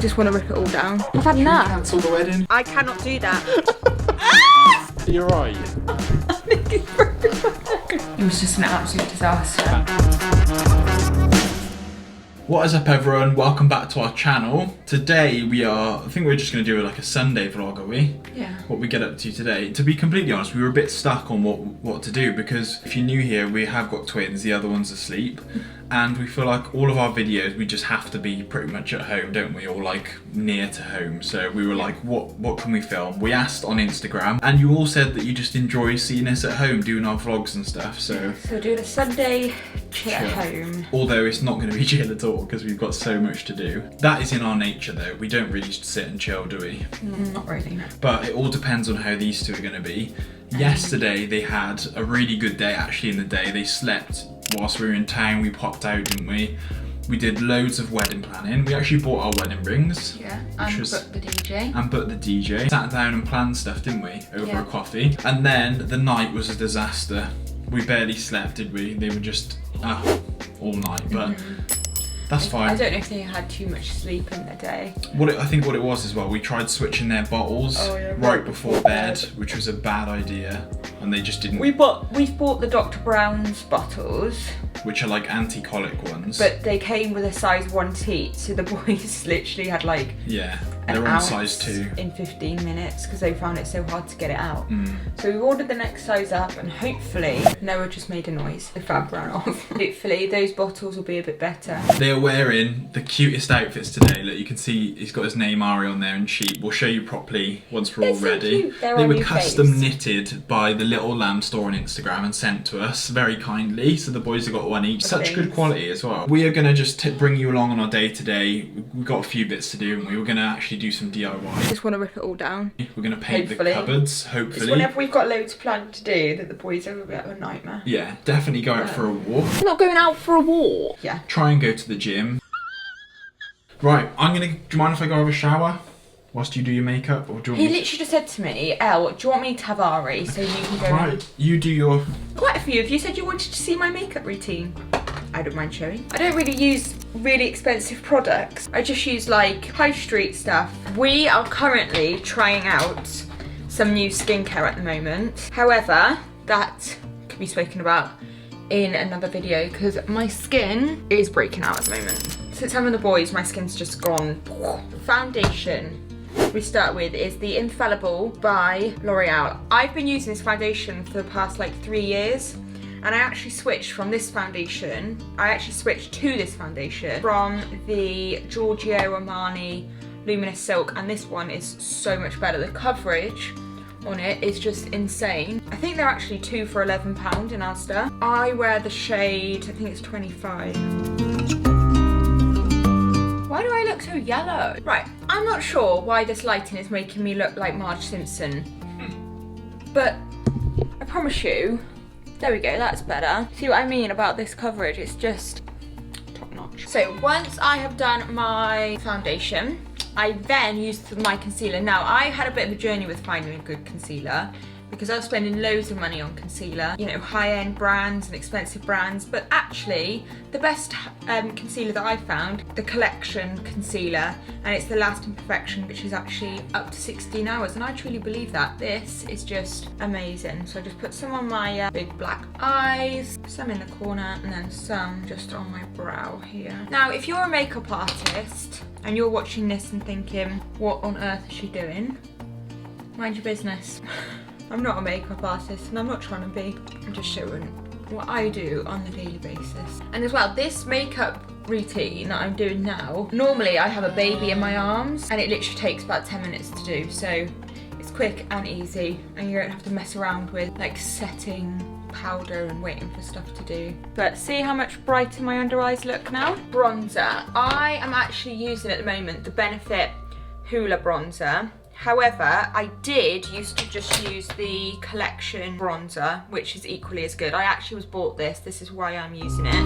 Just want to rip it all down. I've had enough. Cancel the wedding. I cannot do that. You're right. It was just an absolute disaster. What is up everyone, welcome back to our channel. Today I think we're just going to do like a Sunday vlog, are we? Yeah. What we get up to today. To be completely honest, we were a bit stuck on what to do because if you're new here, we have got twins, the other one's asleep. And we feel like all of our videos, we just have to be pretty much at home, don't we? Or like near to home. So we were like, what can we film? We asked on Instagram and you all said that you just enjoy seeing us at home doing our vlogs and stuff. So doing a Sunday chill at home. Although it's not going to be chill at all because we've got so much to do. That is in our nature though. We don't really sit and chill, do we? Not really. But it all depends on how these two are going to be. Yesterday they had a really good day actually in the day. They slept whilst we were in town. We popped out, didn't we? We did loads of wedding planning. We actually bought our wedding rings. Yeah, and booked the DJ. And booked the DJ. Sat down and planned stuff, didn't we? Over a coffee. And then the night was a disaster. We barely slept, did we? They were just up all night, but that's fine. I don't know if they had too much sleep in the day. I think what it was as well, we tried switching their bottles right before bed, which was a bad idea, and they just didn't. We've bought the Dr. Brown's bottles, which are like anti-colic ones. but they came with a size 1 each, so the boys literally had like they're on size 2 in 15 minutes because they found it so hard to get it out. So we ordered the next size up, and hopefully Noah just made a noise. The fab ran off. Hopefully those bottles will be a bit better. They are wearing the cutest outfits today. Look, you can see he's got his name Ari on there in sheep. We'll show you properly once we're all ready. They were custom knitted by the Little Lamb store on Instagram and sent to us very kindly. So the boys have got one each. Such good quality as well. We are gonna just bring you along on our day today. We've got a few bits to do, and we were gonna actually do some DIY. Just want to rip it all down. We're gonna paint the cupboards, hopefully. It's whenever we've got loads planned to do that the boys have a bit of a nightmare. Yeah, definitely go out for a walk. I'm not going out for a walk. Yeah. Try and go to the gym. Right, do you mind if I go have a shower? Whilst you do your makeup? Or do you want He literally just said to me, Elle, do you want me to have Ari so you can go? Right, you do your... Quite a few of you said you wanted to see my makeup routine. I don't mind showing. I don't really use really expensive products. I just use like high street stuff. We are currently trying out some new skincare at the moment. However, that could be spoken about in another video because my skin is breaking out at the moment. Since having the boys, my skin's just gone. Foundation we start with is the Infallible by L'Oreal. I've been using this foundation for the past like 3 years, and I actually switched to this foundation from the Giorgio Armani Luminous Silk, and this one is so much better. The coverage on it is just insane. I think they're actually 2 for £11 in Asda. I wear the shade, I think it's 25. Why do I look so yellow? Right, I'm not sure why this lighting is making me look like Marge Simpson. But I promise you, there we go, that's better. See what I mean about this coverage? It's just top notch. So once I have done my foundation, I then use my concealer. Now, I had a bit of a journey with finding a good concealer because I was spending loads of money on concealer, you know, high-end brands and expensive brands, but actually the best concealer that I found, the Collection concealer, and it's the Lasting Perfection, which is actually up to 16 hours, and I truly believe that. This is just amazing. So I just put some on my big black eyes, some in the corner, and then some just on my brow here. Now, if you're a makeup artist and you're watching this and thinking, what on earth is she doing? Mind your business. I'm not a makeup artist and I'm not trying to be. I'm just showing what I do on the daily basis. And as well, this makeup routine that I'm doing now, normally I have a baby in my arms and it literally takes about 10 minutes to do. So it's quick and easy and you don't have to mess around with like setting powder and waiting for stuff to do. But see how much brighter my under eyes look now? Bronzer. I am actually using at the moment the Benefit Hoola bronzer. However, I used to just use the Collection bronzer, which is equally as good. I actually was bought this is why I'm using it.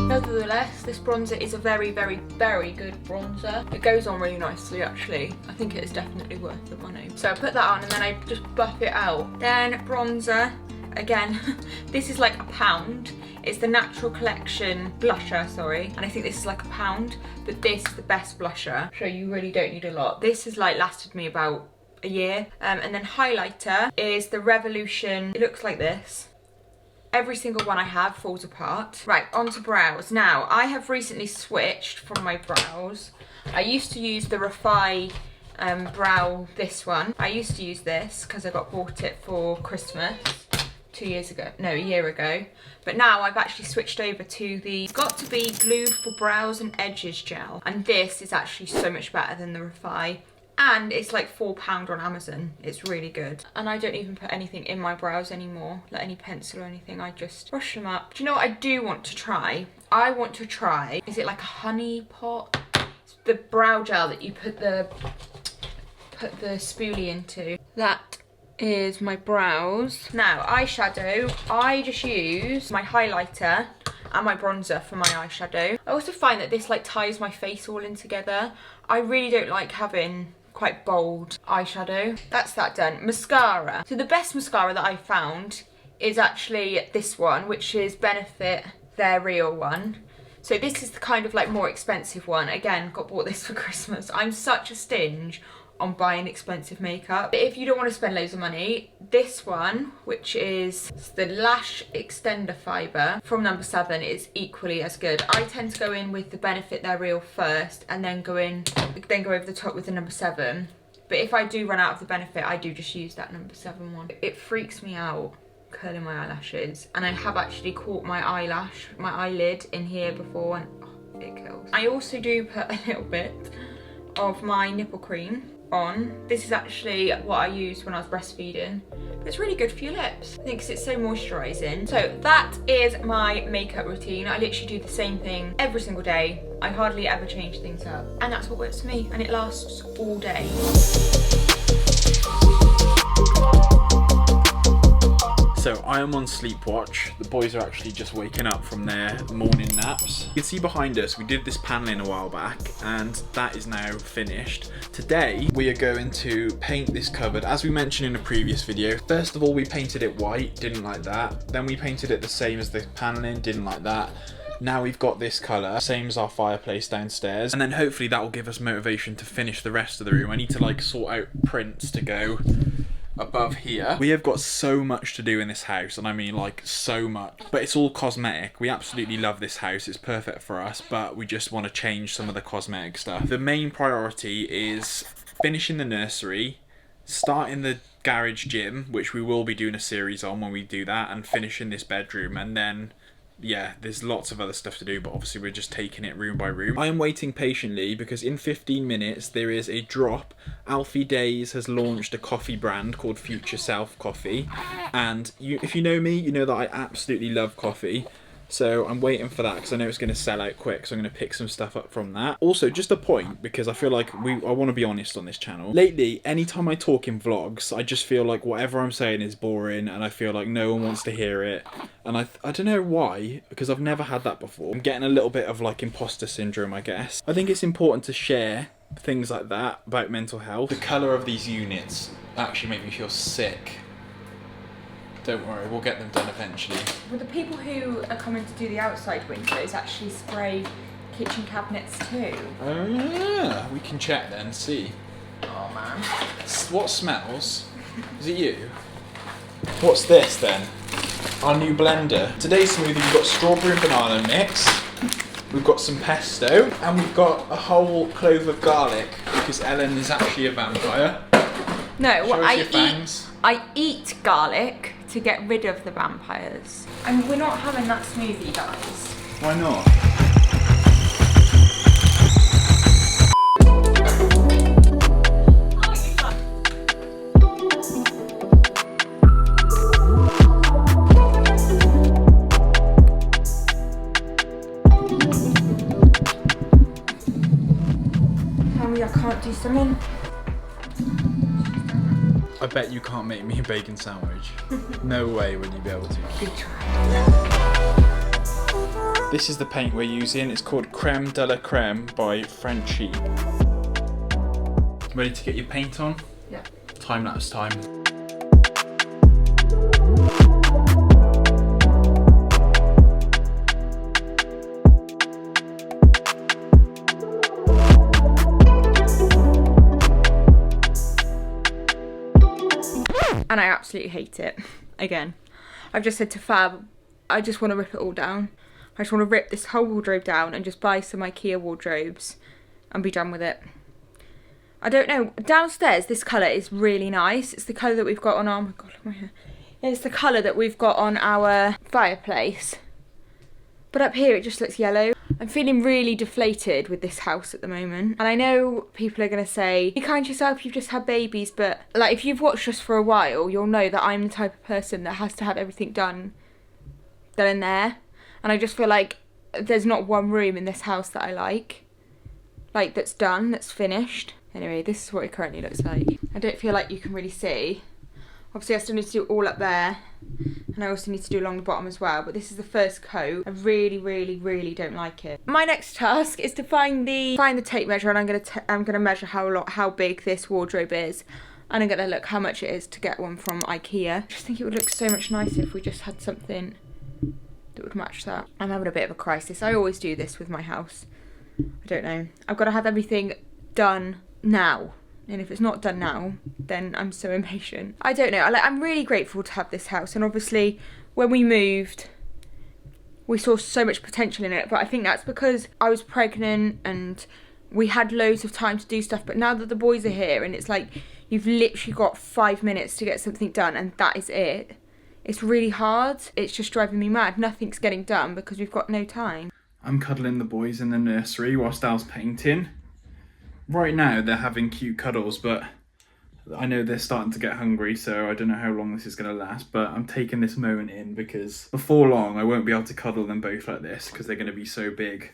Nevertheless, this bronzer is a very, very, very good bronzer. It goes on really nicely actually. I think it is definitely worth the money. So I put that on and then I just buff it out. Then bronzer, again, this is like £1. It's the Natural Collection blusher, sorry, and I think this is like £1, but this is the best blusher. So you really don't need a lot. This has like lasted me about a year. And then highlighter is the Revolution. It looks like this. Every single one I have falls apart. Right, onto brows. Now, I have recently switched from my brows. I used to use the Refi brow, this one. I used to use this because I bought it for Christmas a year ago. But now I've actually switched over to the Got to Be Glued for Brows and Edges gel. And this is actually so much better than the Refi. And it's like £4 on Amazon. It's really good. And I don't even put anything in my brows anymore, like any pencil or anything. I just brush them up. Do you know what I do want to try? I want to try, is it like a honey pot? It's the brow gel that you put the spoolie into. That is my brows. Now, eyeshadow, I just use my highlighter and my bronzer for my eyeshadow. I also find that this like ties my face all in together. I really don't like having quite bold eyeshadow. That's that done. Mascara. So the best mascara that I found is actually this one, which is Benefit, their real one. So this is the kind of like more expensive one. Again, bought this for Christmas. I'm such a stinge on buying expensive makeup. But if you don't want to spend loads of money, this one, which is the Lash Extender Fibre from No. 7, is equally as good. I tend to go in with the Benefit They're Real first and then go over the top with the No. 7. But if I do run out of the Benefit, I do just use that No. 7 one. It freaks me out curling my eyelashes, and I have actually caught my eyelid in here before, and oh, it kills. I also do put a little bit of my nipple cream on. This is actually what I used when I was breastfeeding, but it's really good for your lips, I think, because it's so moisturising. So that is my makeup routine. I literally do the same thing every single day. I hardly ever change things up, and that's what works for me, and it lasts all day. So I am on sleep watch. The boys are actually just waking up from their morning naps. You can see behind us, we did this paneling a while back, and that is now finished. Today, we are going to paint this cupboard, as we mentioned in a previous video. First of all, we painted it white, didn't like that. Then we painted it the same as the paneling, didn't like that. Now we've got this colour, same as our fireplace downstairs. And then hopefully that will give us motivation to finish the rest of the room. I need to like sort out prints to go above here. We have got so much to do in this house, and I mean like so much, but it's all cosmetic. We absolutely love this house, it's perfect for us, but we just want to change some of the cosmetic stuff. The main priority is finishing the nursery, starting the garage gym, which we will be doing a series on when we do that, and finishing this bedroom, and then yeah, there's lots of other stuff to do, but obviously we're just taking it room by room. I am waiting patiently because in 15 minutes there is a drop. Alfie Days has launched a coffee brand called Future Self Coffee, and if you know me, you know that I absolutely love coffee. So I'm waiting for that because I know it's going to sell out quick, so I'm going to pick some stuff up from that. Also, just a point, because I feel like I want to be honest on this channel. Lately, anytime I talk in vlogs, I just feel like whatever I'm saying is boring, and I feel like no one wants to hear it. And I don't know why, because I've never had that before. I'm getting a little bit of like imposter syndrome, I guess. I think it's important to share things like that about mental health. The colour of these units actually make me feel sick. Don't worry, we'll get them done eventually. Well, the people who are coming to do the outside windows actually spray kitchen cabinets too. Oh yeah, we can check then, see. Oh man. What smells? Is it you? What's this then? Our new blender. Today's smoothie, we've got strawberry and banana mix. We've got some pesto, and we've got a whole clove of garlic, because Ellen is actually a vampire. No, well, I eat garlic to get rid of the vampires. And we're not having that smoothie, guys. Why not? Tell me I can't do something. I bet you can't make me a bacon sandwich. No way would you be able to. Good try. This is the paint we're using. It's called Creme de la Creme by Frenchie. Ready to get your paint on? Yeah. Time lapse time. and I absolutely hate it. Again, I've just said to Fab, I just want to rip it all down. I just want to rip this whole wardrobe down and just buy some IKEA wardrobes and be done with it. I don't know, downstairs this colour is really nice. It's the colour that we've got on our, oh my god, look at my hair. It's the colour that we've got on our fireplace. But up here it just looks yellow. I'm feeling really deflated with this house at the moment. And I know people are going to say, be kind to yourself, you've just had babies. But like, if you've watched us for a while, you'll know that I'm the type of person that has to have everything done then and there. And I just feel like there's not one room in this house that I like that's done, that's finished. Anyway, this is what it currently looks like. I don't feel like you can really see. Obviously I still need to do all up there, and I also need to do along the bottom as well, but this is the first coat. I really, really, really don't like it. My next task is to find the tape measure, and I'm gonna measure how big this wardrobe is, and I'm gonna look how much it is to get one from IKEA. I just think it would look so much nicer if we just had something that would match that. I'm having a bit of a crisis. I always do this with my house. I don't know. I've got to have everything done now. And if it's not done now, then I'm so impatient. I don't know. I'm really grateful to have this house. And obviously, when we moved, we saw so much potential in it. But I think that's because I was pregnant and we had loads of time to do stuff. But now that the boys are here and it's like you've literally got 5 minutes to get something done and that is it. It's really hard. It's just driving me mad. Nothing's getting done because we've got no time. I'm cuddling the boys in the nursery whilst Al's painting. Right now they're having cute cuddles, but I know they're starting to get hungry, so I don't know how long this is going to last, but I'm taking this moment in because before long I won't be able to cuddle them both like this because they're going to be so big.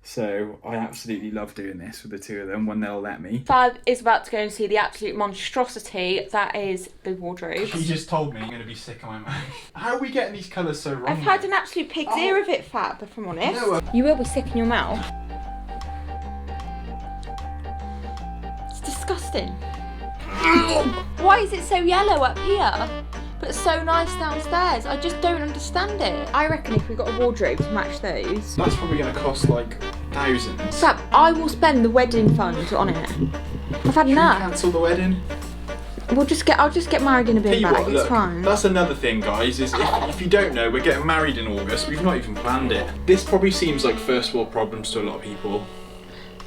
So I absolutely love doing this with the two of them when they'll let me. Fab is about to go and see the absolute monstrosity that is the wardrobe. She just told me I'm going to be sick on my mouth. How are we getting these colours so wrong? I've had an absolute pig's ear of it, Fab, if I'm honest. No, you will be sick in your mouth. It's disgusting. Why is it so yellow up here, but so nice downstairs? I just don't understand it. I reckon if we got a wardrobe to match those, that's probably going to cost like thousands. Fab, I will spend the wedding fund on it. I've had enough. Cancel the wedding. I'll just get married in a bin bag. It's fine. That's another thing, guys. Is if you don't know, we're getting married in August. We've not even planned it. This probably seems like first world problems to a lot of people.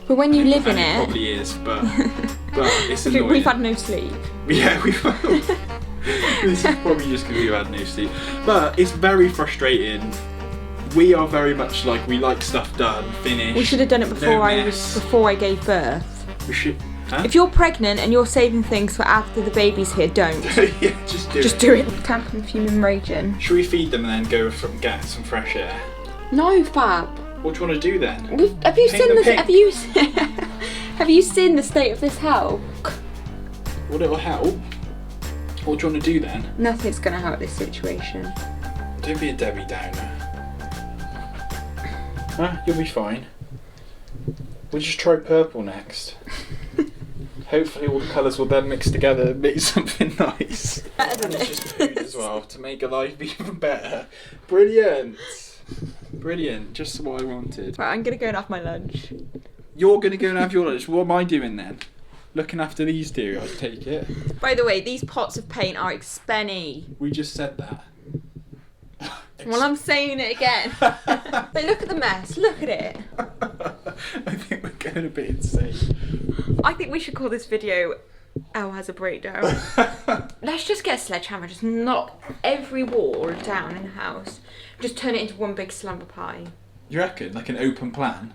But when you live in it, it probably is. But it's annoying. We've had no sleep. Yeah, we've. This is probably just because we've had no sleep. But it's very frustrating. We are very much like we like stuff done, finished. We should have done it before I gave birth. We should. Huh? If you're pregnant and you're saving things for after the baby's here, don't. Yeah, just do it. Tampon fuming raging. Should we feed them and then go get some fresh air? No, Fab. What do you want to do then? Have you seen the state of this house? Well, it'll help. What do you want to do then? Nothing's going to help this situation. Don't be a Debbie Downer. Huh? You'll be fine. We'll just try purple next. Hopefully all the colours will then mix together and make something nice. Better than this. Just food as well to make a life even better. Brilliant. Brilliant. Just what I wanted. Right, I'm going to go and have my lunch. You're going to go and have your lunch. What am I doing then? Looking after these two, I take it. By the way, these pots of paint are expenny. We just said that. Well, I'm saying it again. But look at the mess. Look at it. I think we're going a bit insane. I think we should call this video Elle has a breakdown. Let's just get a sledgehammer, just knock every wall down in the house. Just turn it into one big slumber pie. You reckon? Like an open plan?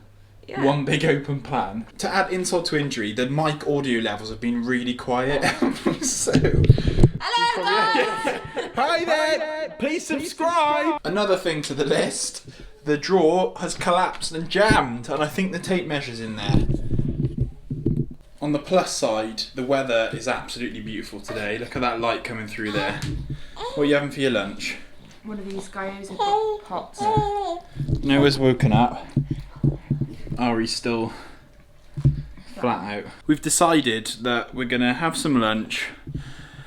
Yeah. One big open plan. To add insult to injury, the mic audio levels have been really quiet. So... Hello guys! Hi there! Please subscribe! Another thing to the list. The drawer has collapsed and jammed, and I think the tape measure's in there. On the plus side, the weather is absolutely beautiful today. Look at that light coming through there. What are you having for your lunch? One of these guys have got pots. Noah's woken up. Ari's still flat out. We've decided that we're gonna have some lunch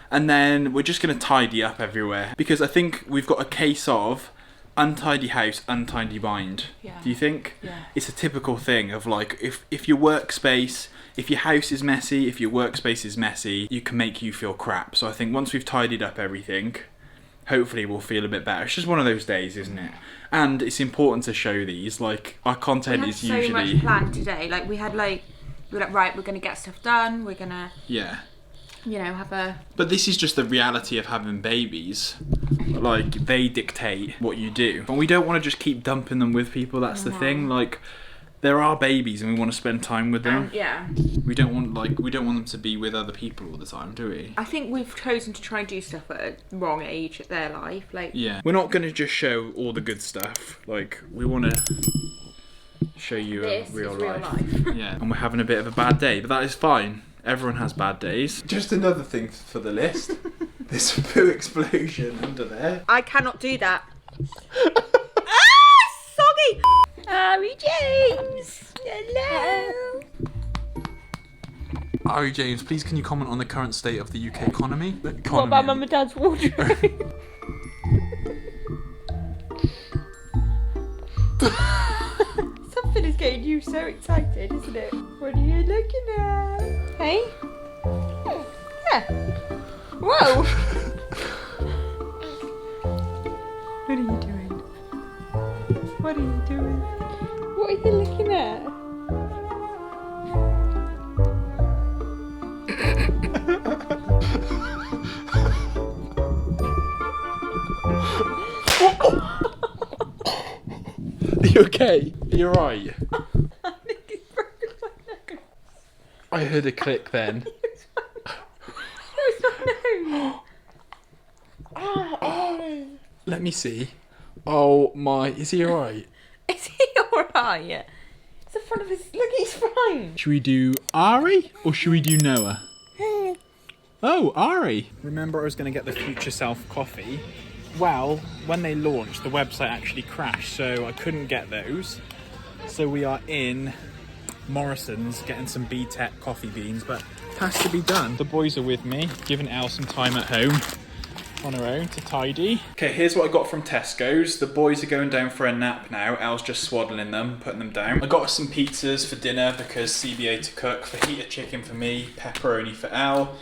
and then we're just gonna tidy up everywhere because I think we've got a case of untidy house, untidy mind. Yeah. Do you think? Yeah. It's a typical thing of like, if your workspace, if your house is messy, if your workspace is messy, you can make you feel crap. So I think once we've tidied up everything, hopefully we'll feel a bit better. It's just one of those days, isn't it? And it's important to show these. Like, our content is usually... We had so much planned today. Like, we were like, right, we're going to get stuff done. We're going to... Yeah. You know, have a... But this is just the reality of having babies. Like, they dictate what you do. But we don't want to just keep dumping them with people, that's the thing. Like, there are babies and we want to spend time with them. Yeah. We don't want them to be with other people all the time, do we? I think we've chosen to try and do stuff at a wrong age at their life. Like, yeah. We're not going to just show all the good stuff. Like, we want to show you this real is life. Real life. Yeah. And we're having a bit of a bad day, but that is fine. Everyone has bad days. Just another thing for the list. This poo explosion under there. I cannot do that. Soggy! Ari James! Hello! Ari James, please can you comment on the current state of the UK economy? What about Mum and Dad's wardrobe? Something is getting you so excited, isn't it? What are you looking at? Hey? Yeah. Whoa! What are you doing? What are you doing? What are you looking at? Are you okay? Are you alright? I think it's broken my nose. I heard a click then. It's my nose. Let me see. Oh my, is he alright? Is he alright? It's the front of his... Look, he's fine. Should we do Ari or should we do Noah? Oh, Ari. Remember I was going to get the Future Self coffee? Well, when they launched, the website actually crashed, so I couldn't get those. So we are in Morrison's getting some B-Tech coffee beans, but it has to be done. The boys are with me, giving Elle some time at home on her own to tidy. Okay, here's what I got from Tesco's. The boys are going down for a nap now. Elle's just swaddling them, putting them down. I got us some pizzas for dinner because CBA to cook, fajita chicken for me, pepperoni for Elle.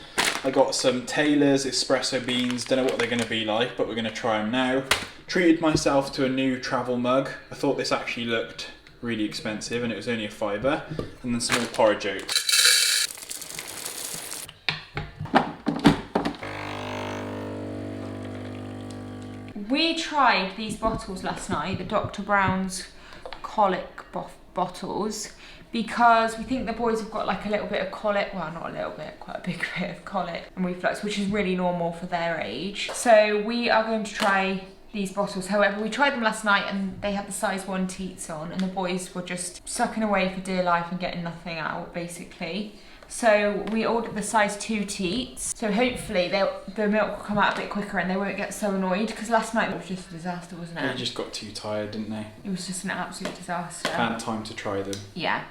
I got some Taylor's espresso beans. Don't know what they're going to be like, but we're going to try them now. Treated myself to a new travel mug. I thought this actually looked really expensive and it was only a £5. And then some more porridge oats. We tried these bottles last night, the Dr. Brown's colic bottles, because we think the boys have got like a little bit of colic, well not a little bit, quite a big bit of colic and reflux, which is really normal for their age. So we are going to try these bottles. However, we tried them last night and they had the size 1 teats on and the boys were just sucking away for dear life and getting nothing out basically. So we ordered the size 2 teats. So hopefully the milk will come out a bit quicker and they won't get so annoyed, because last night it was just a disaster, wasn't it? They just got too tired, didn't they? It was just an absolute disaster. Had time to try them. Yeah.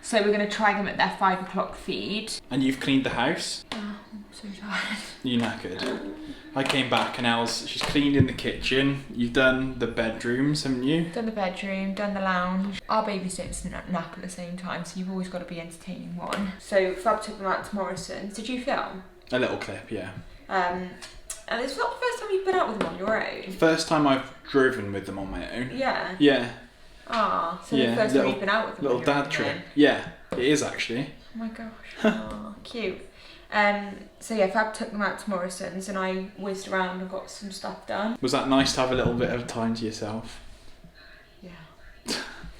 So we're going to try them at their 5 o'clock feed. And you've cleaned the house? Oh, I'm so tired. You knackered. I came back and she's cleaned in the kitchen. You've done the bedrooms, haven't you? Done the bedroom, done the lounge. Our babies don't nap at the same time, so you've always got to be entertaining one. So Fab took them out to Morrison's. Did you film? A little clip, yeah. And it's not the first time you've been out with them on your own. First time I've driven with them on my own. Yeah. Yeah. Ah, so Yeah, the first time you've been out with them. Little dad trip. Yeah, it is actually. Oh my gosh. Oh, cute. So yeah, Fab took them out to Morrison's and I whizzed around and got some stuff done. Was that nice to have a little bit of time to yourself? Yeah.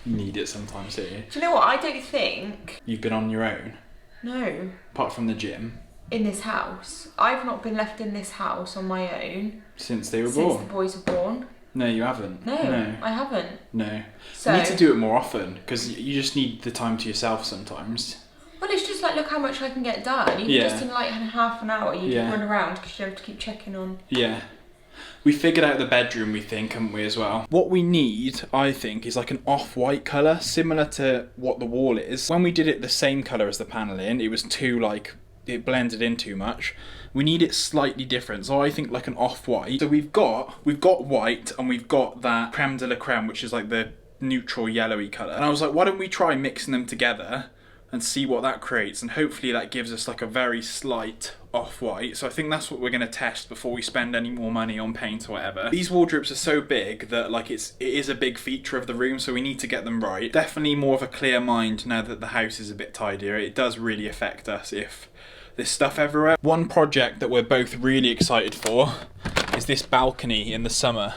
You need it sometimes, don't you? Do you know what? I don't think... You've been on your own? No. Apart from the gym? In this house. I've not been left in this house on my own. Since they were born? Since the boys were born. No, you haven't. No, I haven't. No. So, you need to do it more often, because you just need the time to yourself sometimes. Well, it's just like, look how much I can get done. Even just in like half an hour, you can run around because you have to keep checking on. Yeah. We figured out the bedroom, we think, haven't we, as well? What we need, I think, is like an off-white colour, similar to what the wall is. When we did it the same colour as the panelling, it was too, like, it blended in too much. We need it slightly different, so I think like an off-white. So we've got white and we've got that creme de la creme, which is like the neutral yellowy colour. And I was like, why don't we try mixing them together and see what that creates, and hopefully that gives us like a very slight off-white. So I think that's what we're going to test before we spend any more money on paint or whatever. These wardrobes are so big that like it is a big feature of the room, so we need to get them right. Definitely more of a clear mind now that the house is a bit tidier. It does really affect us if there's stuff everywhere. One project that we're both really excited for is this balcony in the summer.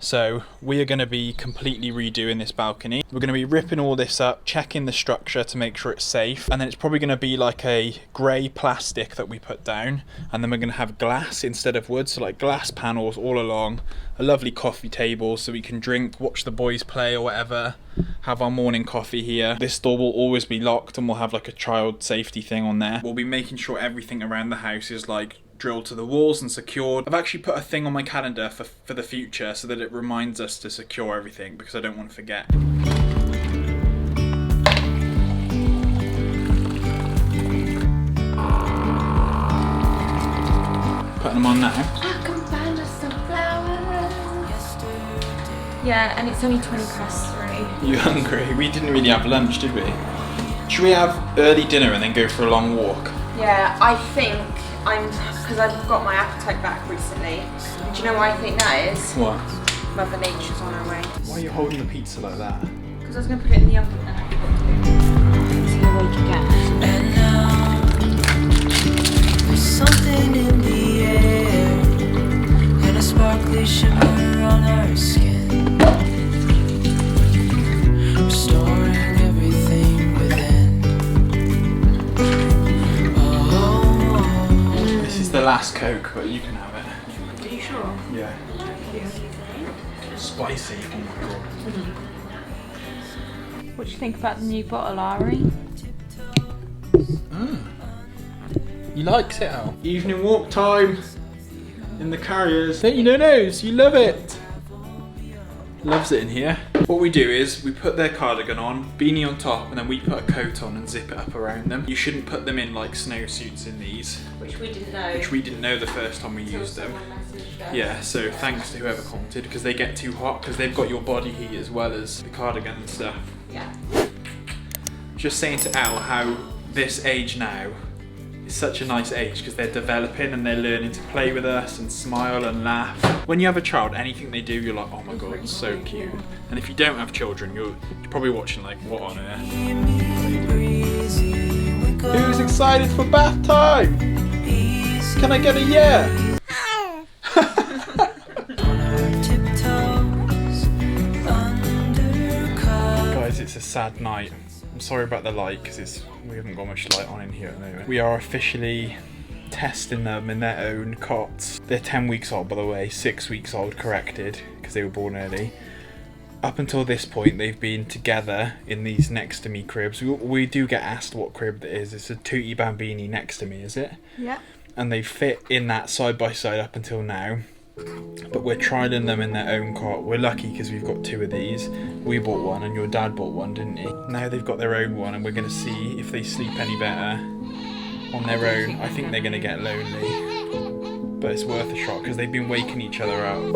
So we are going to be completely redoing this balcony. We're going to be ripping all this up, checking the structure to make sure it's safe, and then it's probably going to be like a grey plastic that we put down, and then we're going to have glass instead of wood, so like glass panels all along, a lovely coffee table so we can drink, watch the boys play or whatever, have our morning coffee here. This door will always be locked and we'll have like a child safety thing on there. We'll be making sure everything around the house is like drilled to the walls and secured. I've actually put a thing on my calendar for the future so that it reminds us to secure everything, because I don't want to forget. Putting them on now. I can find us some flowers. Yeah, and it's only 3:20. You hungry? We didn't really have lunch, did we? Should we have early dinner and then go for a long walk? Yeah, I think because I've got my appetite back recently. And do you know why I think that is? What? Mother Nature's on her way. Why are you holding the pizza like that? Because I was going to put it in the oven and I forgot to do it. See how wake again. And now there's something in the air and a sparkly shimmer on our skin, restoring everything within. This is the last Coke, but you can have it. Are you sure? Yeah. Spicy. Oh my god. What do you think about the new bottle, Ari? He likes it, Al. Evening walk time in the carriers. Don't you know those? You love it. Loves it in here. What we do is we put their cardigan on, beanie on top, and then we put a coat on and zip it up around them. You shouldn't put them in like snowsuits in these. Which we didn't know. Which we didn't know the first time we used them. Yeah, so thanks to whoever commented, because they get too hot because they've got your body heat as well as the cardigan and stuff. Yeah. Just saying to Al how this age now is such a nice age, because they're developing and they're learning to play with us and smile and laugh. When you have a child, anything they do, you're like, oh my god, it's so cute. And if you don't have children, you're probably watching like, what on earth? Who's excited for bath time? Can I get a yeah? Guys, it's a sad night. I'm sorry about the light, because we haven't got much light on in here at the moment. We are officially testing them in their own cots. They're 10 weeks old, by the way, 6 weeks old corrected, because they were born early. Up until this point, they've been together in these next to me cribs. We do get asked what crib that is. It's a Tutti Bambini next to me, is it? Yeah. And they fit in that side by side up until now. But we're trialing them in their own cot. We're lucky because we've got 2 of these. We bought one and your dad bought one, didn't he? Now they've got their own one, and we're going to see if they sleep any better on their own. I think they're going to get lonely, but it's worth a shot because they've been waking each other up.